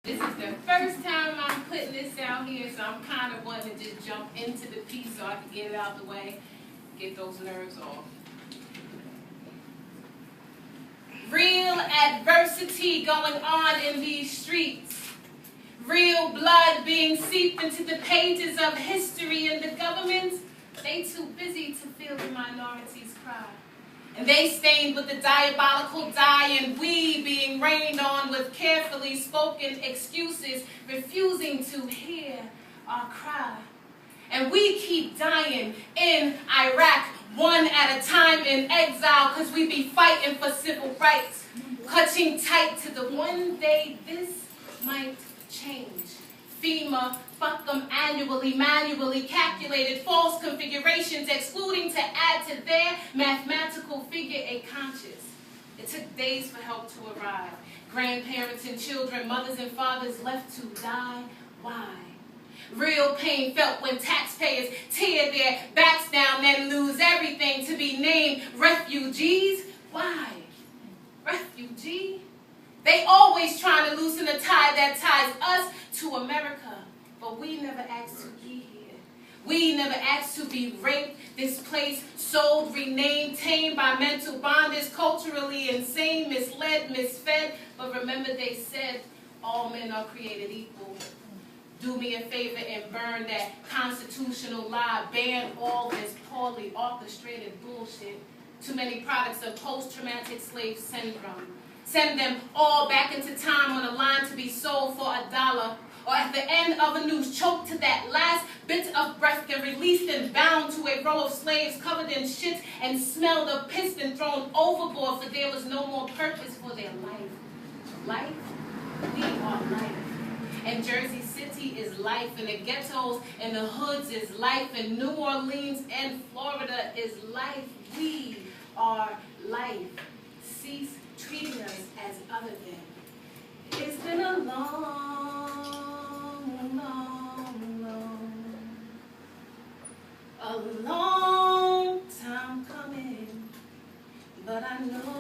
This is the first time I'm putting this out here, so I'm kind of wanting to just jump into the piece so I can get it out the way, get those nerves off. Real adversity going on in these streets. Real blood being seeped into the pages of history, and the government, they too busy to feel the minorities cry. And they stained with the diabolical dye, and we being rained on with carefully spoken excuses, refusing to hear our cry. And we keep dying in Iraq, one at a time in exile, because we be fighting for civil rights, clutching tight to the one day this might change. FEMA, fuck them annually, manually calculated false configurations, excluding to add to their mathematical figure a conscious. It took days for help to arrive. Grandparents and children, mothers and fathers left to die. Why? Real pain felt when taxpayers tear their backs down and lose everything to be named refugees. Why? Refugee? They always trying to loosen the tie that ties us to America. But we never asked to be here. We never asked to be raped, displaced, sold, renamed, tamed by mental bondage, culturally insane, misled, misfed. But remember they said all men are created equal. Do me a favor and burn that constitutional lie. Ban all this poorly orchestrated bullshit. Too many products of post-traumatic slave syndrome. Send them all back into time on a line to be sold for $1. Or at the end of a noose, choked to that last bit of breath, then released and bound to a row of slaves covered in shit and smelled of piss and thrown overboard, for there was no more purpose for their life. Life? We are life. And Jersey City is life, and the ghettos and the hoods is life, and New Orleans and Florida is life. We are life. Cease treating us as other than. It's been a long time coming, but I know